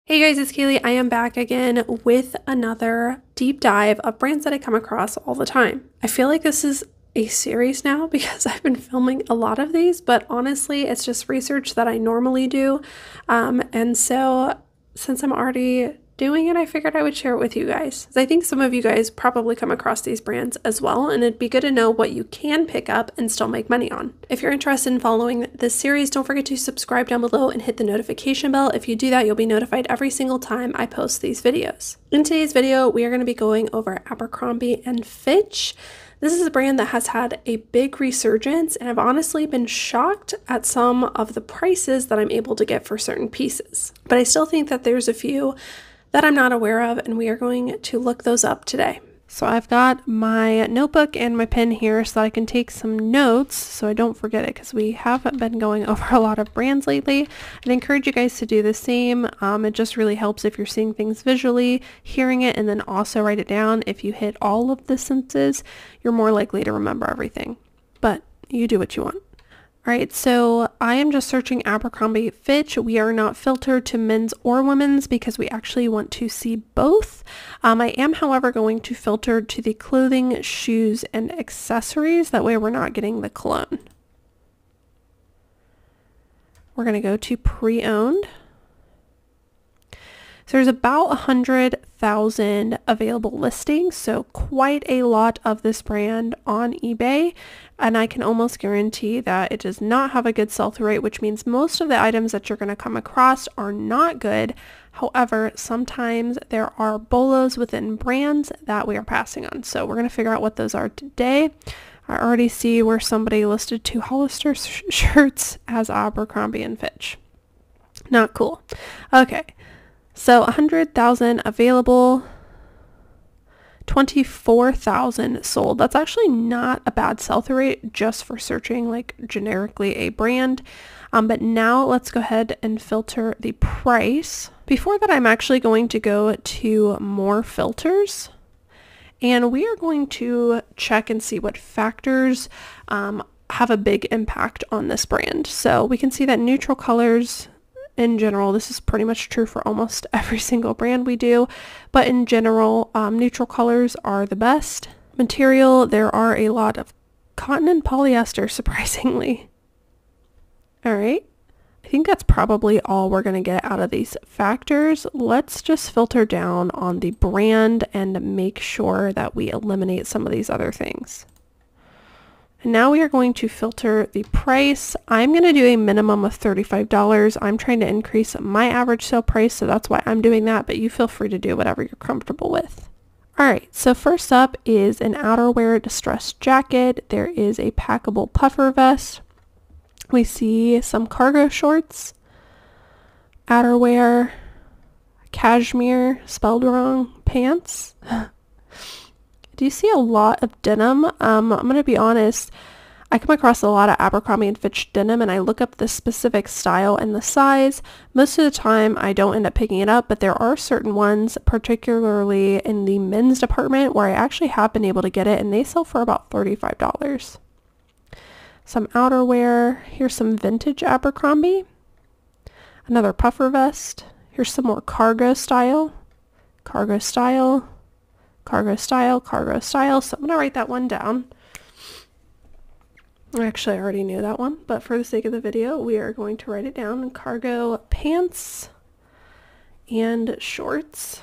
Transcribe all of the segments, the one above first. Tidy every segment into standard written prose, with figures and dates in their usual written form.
Hey guys, it's Cayley. I am back again with another deep dive of brands that I come across all the time. I feel like this is a series now because I've been filming a lot of these, but honestly, it's just research that I normally do. And so since I'm already doing it, I figured I would share it with you guys. I think some of you guys probably come across these brands as well, and it'd be good to know what you can pick up and still make money on. If you're interested in following this series, don't forget to subscribe down below and hit the notification bell. If you do that, you'll be notified every single time I post these videos. In today's video, we are going to be going over Abercrombie and Fitch. This is a brand that has had a big resurgence, and I've honestly been shocked at some of the prices that I'm able to get for certain pieces. But I still think that there's a few that I'm not aware of, and we are going to look those up today. So I've got my notebook and my pen here so that I can take some notes so I don't forget it, because we haven't been going over a lot of brands lately. I'd encourage you guys to do the same. It just really helps if you're seeing things visually, hearing it, and then also write it down. If you hit all of the senses, you're more likely to remember everything. But you do what you want. Alright, so I am just searching Abercrombie Fitch. We are not filtered to men's or women's because we actually want to see both. I am, however, going to filter to the clothing, shoes, and accessories. That way we're not getting the cologne. We're going to go to pre-owned. So there's about 100,000 available listings, so quite a lot of this brand on eBay, and I can almost guarantee that it does not have a good sell-through rate, which means most of the items that you're going to come across are not good. However, sometimes there are bolos within brands that we are passing on, so we're going to figure out what those are today. I already see where somebody listed 2 Hollister shirts as Abercrombie and Fitch. Not cool. Okay. So 100,000 available, 24,000 sold. That's actually not a bad sell-through rate just for searching like generically a brand. But now let's go ahead and filter the price. Before that, I'm actually going to go to more filters, and we are going to check and see what factors have a big impact on this brand. So we can see that neutral colors, in general, this is pretty much true for almost every single brand we do, but in general, neutral colors are the best. Material, there are a lot of cotton and polyester, surprisingly. Alright, I think that's probably all we're going to get out of these factors. Let's just filter down on the brand and make sure that we eliminate some of these other things. And now we are going to filter the price. I'm going to do a minimum of $35. I'm trying to increase my average sale price, so that's why I'm doing that, but you feel free to do whatever you're comfortable with. Alright, so first up is an outerwear distressed jacket. There is a packable puffer vest. We see some cargo shorts, outerwear, cashmere, spelled wrong, pants. Do you see a lot of denim? I'm going to be honest, I come across a lot of Abercrombie and Fitch denim, and I look up the specific style and the size. Most of the time I don't end up picking it up, but there are certain ones, particularly in the men's department, where I actually have been able to get it, and they sell for about $35. Some outerwear. Here's some vintage Abercrombie. Another puffer vest. Here's some more cargo style. Cargo style. Cargo style, cargo style. So I'm going to write that one down. Actually, I already knew that one, but for the sake of the video, we are going to write it down. Cargo pants and shorts.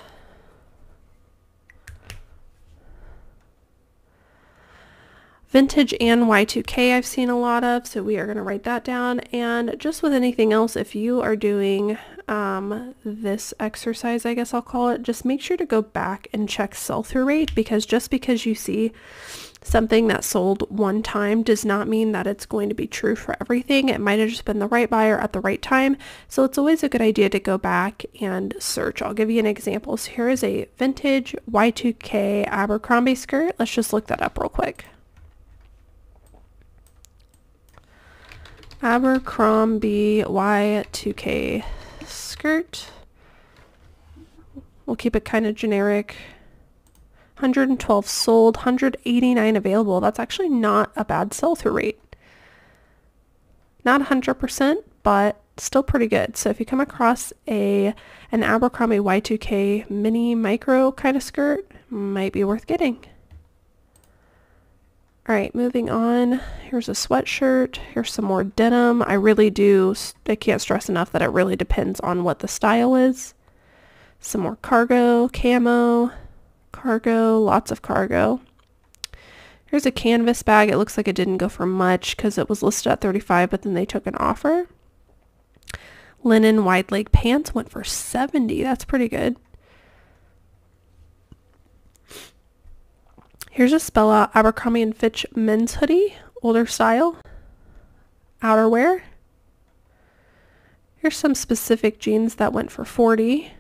Vintage and Y2K I've seen a lot of, so we are going to write that down. And just with anything else, if you are doing this exercise, I guess I'll call it, just make sure to go back and check sell-through rate, because just because you see something that sold one time does not mean that it's going to be true for everything. It might have just been the right buyer at the right time, so it's always a good idea to go back and search. I'll give you an example. So here is a vintage Y2K Abercrombie skirt. Let's just look that up real quick. Abercrombie Y2K skirt. We'll keep it kind of generic. 112 sold, 189 available. That's actually not a bad sell-through rate. Not 100%, but still pretty good. So if you come across an Abercrombie Y2K mini micro kind of skirt, might be worth getting. All right, moving on. Here's a sweatshirt. Here's some more denim. I can't stress enough that it really depends on what the style is. Some more cargo, camo, cargo, lots of cargo. Here's a canvas bag. It looks like it didn't go for much because it was listed at $35, but then they took an offer. Linen wide leg pants went for $70. That's pretty good. Here's a Spell Out Abercrombie & Fitch men's hoodie, older style, outerwear. Here's some specific jeans that went for $40.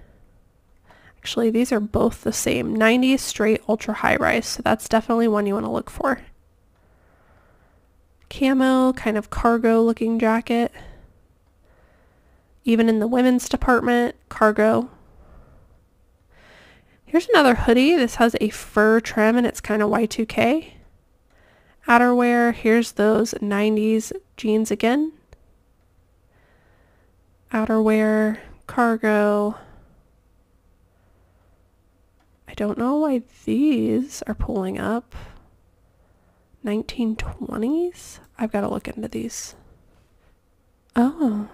Actually, these are both the same, 90s straight ultra high rise, so that's definitely one you want to look for. Camo, kind of cargo looking jacket. Even in the women's department, cargo. Here's another hoodie. This has a fur trim and it's kind of Y2K. Outerwear, here's those 90s jeans again. Outerwear, cargo. I don't know why these are pulling up. 1920s? I've got to look into these. Oh.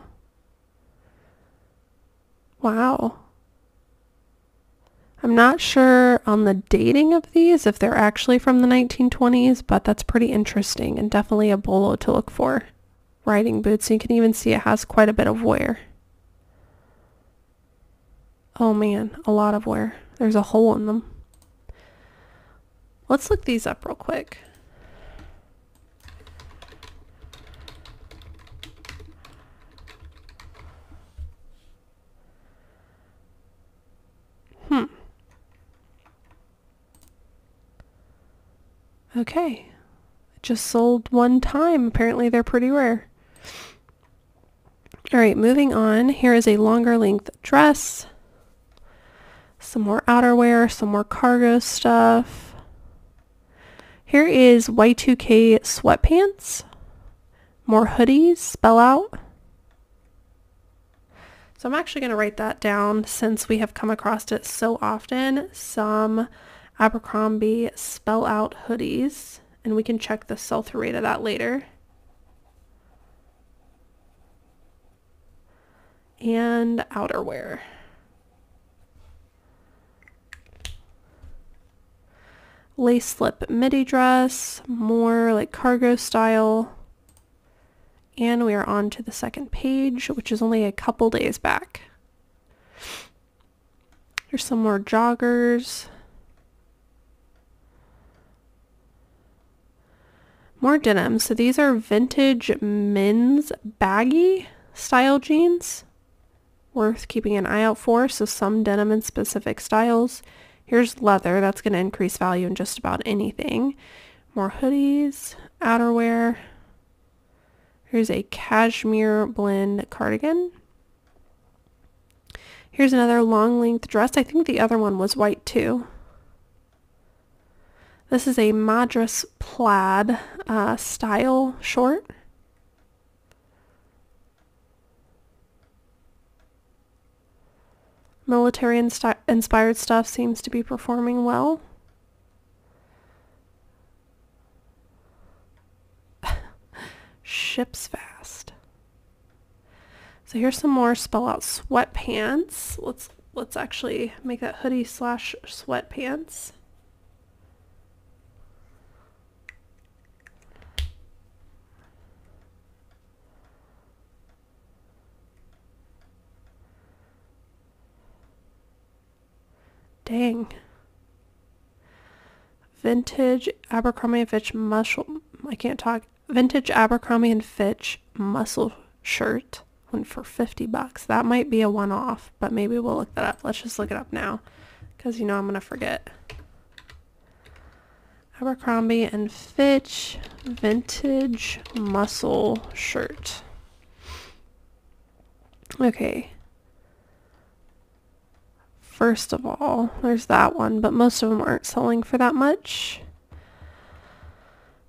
Wow. I'm not sure on the dating of these, if they're actually from the 1920s, but that's pretty interesting and definitely a bolo to look for. Riding boots, and you can even see it has quite a bit of wear. Oh man, a lot of wear. There's a hole in them. Let's look these up real quick. Okay. It just sold one time. Apparently they're pretty rare. Alright, moving on. Here is a longer length dress. Some more outerwear, some more cargo stuff. Here is Y2K sweatpants. More hoodies, Spell Out. So I'm actually going to write that down since we have come across it so often. Some Abercrombie Spell Out hoodies, and we can check the sell-through rate of that later. And outerwear. Lace slip midi dress, more like cargo style. And we are on to the second page, which is only a couple days back. Here's some more joggers. More denim. So these are vintage men's baggy style jeans. Worth keeping an eye out for. So some denim in specific styles. Here's leather. That's going to increase value in just about anything. More hoodies. Outerwear. Here's a cashmere blend cardigan. Here's another long length dress. I think the other one was white too. This is a Madras plaid style short. Military inspired stuff seems to be performing well. Ships fast. So here's some more Spell Out sweatpants. Let's actually make that hoodie slash sweatpants. Dang. Vintage Abercrombie & Fitch Vintage Abercrombie & Fitch muscle shirt went for $50. That might be a one-off, but maybe we'll look that up. Let's just look it up now, because you know I'm going to forget. Abercrombie & Fitch vintage muscle shirt. Okay. First of all, there's that one, but most of them aren't selling for that much.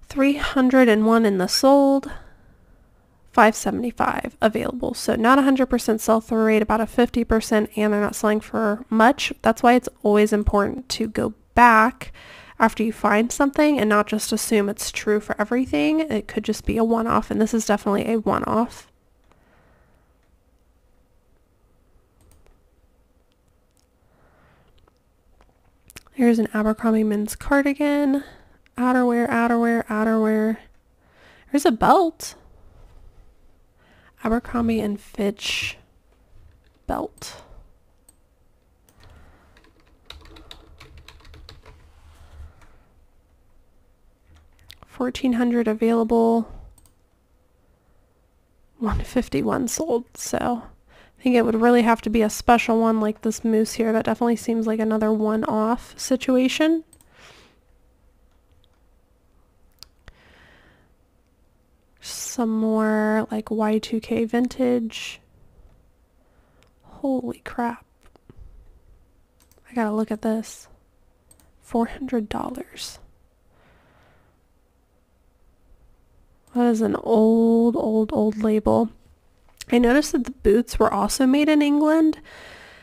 301 in the sold, $575 available. So not 100% sell-through rate, about a 50%, and they're not selling for much. That's why it's always important to go back after you find something and not just assume it's true for everything. It could just be a one-off, and this is definitely a one-off. Here's an Abercrombie men's cardigan. Outerwear, outerwear, outerwear. There's a belt. Abercrombie and Fitch belt. $1,400 available. $151 sold. So I think it would really have to be a special one like this moose here. That definitely seems like another one-off situation. Some more like Y2K vintage. Holy crap. I gotta look at this. $400. That is an old label. I noticed that the boots were also made in England.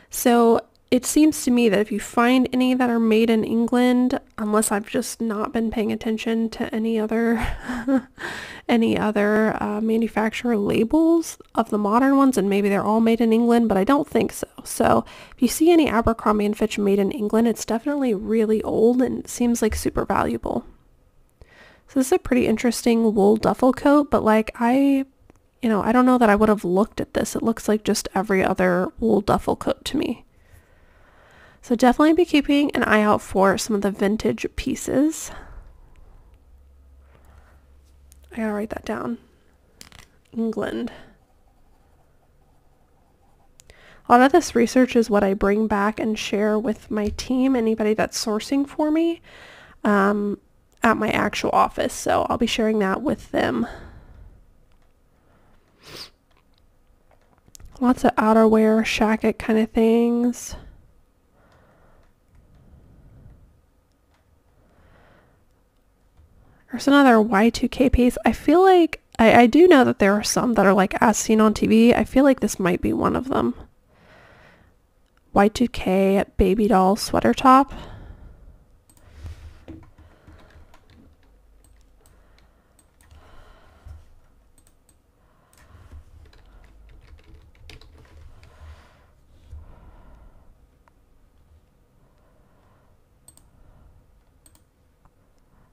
So it seems to me that if you find any that are made in England, unless I've just not been paying attention to any other manufacturer labels of the modern ones, and maybe they're all made in England, but I don't think so. So if you see any Abercrombie and Fitch made in England, it's definitely really old and seems like super valuable. So this is a pretty interesting wool duffel coat, but like I don't know that I would have looked at this. It looks like just every other wool duffel coat to me. So definitely be keeping an eye out for some of the vintage pieces. I gotta write that down. England. A lot of this research is what I bring back and share with my team, anybody that's sourcing for me, at my actual office. So I'll be sharing that with them. Lots of outerwear, shacket kind of things. There's another Y2K piece. I feel like, I do know that there are some that are like as seen on TV. I feel like this might be one of them. Y2K baby doll sweater top.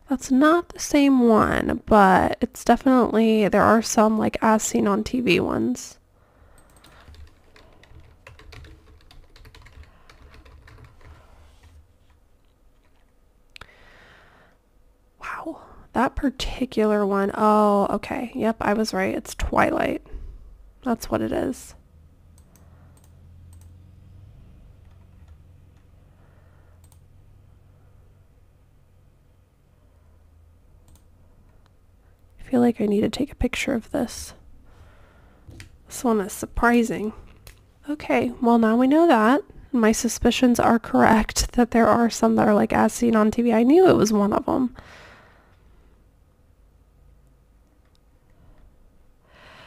That's not the same one, but it's definitely, there are some like as seen on TV ones. Wow, that particular one, oh, okay, yep, I was right, it's Twilight. That's what it is. I feel like I need to take a picture of this. This one is surprising. Okay, well now we know that. My suspicions are correct that there are some that are like as seen on TV. I knew it was one of them.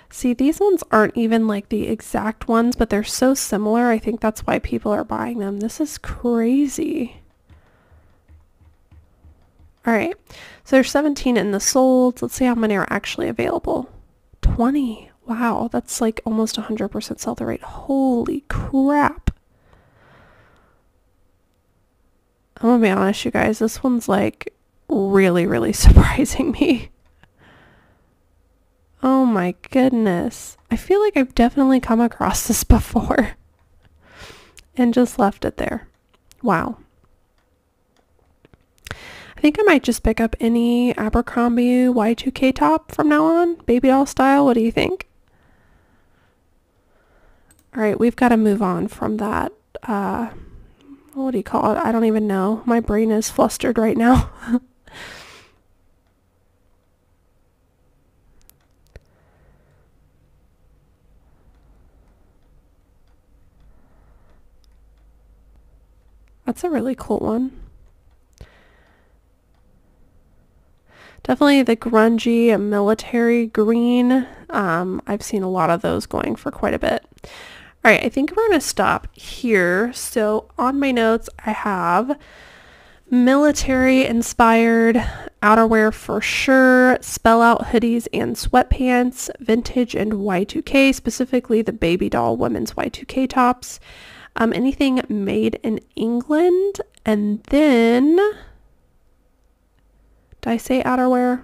See, these ones aren't even like the exact ones, but they're so similar. I think that's why people are buying them. This is crazy. All right, so there's 17 in the solds. Let's see how many are actually available. 20. Wow, that's like almost 100% sell-through rate. Holy crap. I'm gonna be honest, you guys, this one's like really surprising me. Oh my goodness. I feel like I've definitely come across this before and just left it there. Wow. I think I might just pick up any Abercrombie Y2K top from now on. Baby doll style. What do you think? All right, we've got to move on from that. What do you call it? I don't even know. My brain is flustered right now. That's a really cool one. Definitely the grungy military green. I've seen a lot of those going for quite a bit. All right, I think we're going to stop here. So on my notes, I have military inspired outerwear for sure, spell out hoodies and sweatpants, vintage and Y2K, specifically the baby doll women's Y2K tops, anything made in England, and then, did I say outerwear?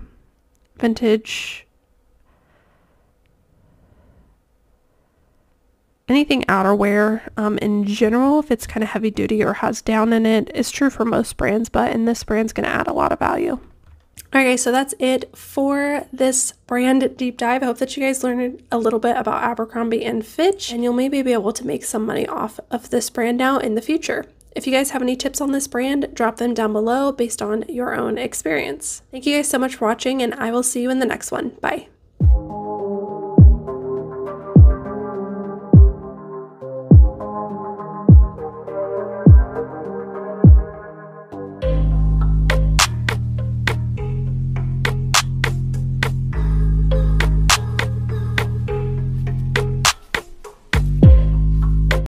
Vintage. Anything outerwear in general, if it's kind of heavy duty or has down in it, is true for most brands, but in this brand's going to add a lot of value. Okay, so that's it for this brand deep dive. I hope that you guys learned a little bit about Abercrombie and Fitch, and you'll maybe be able to make some money off of this brand now in the future. If you guys have any tips on this brand, drop them down below based on your own experience. Thank you guys so much for watching, and I will see you in the next one. Bye.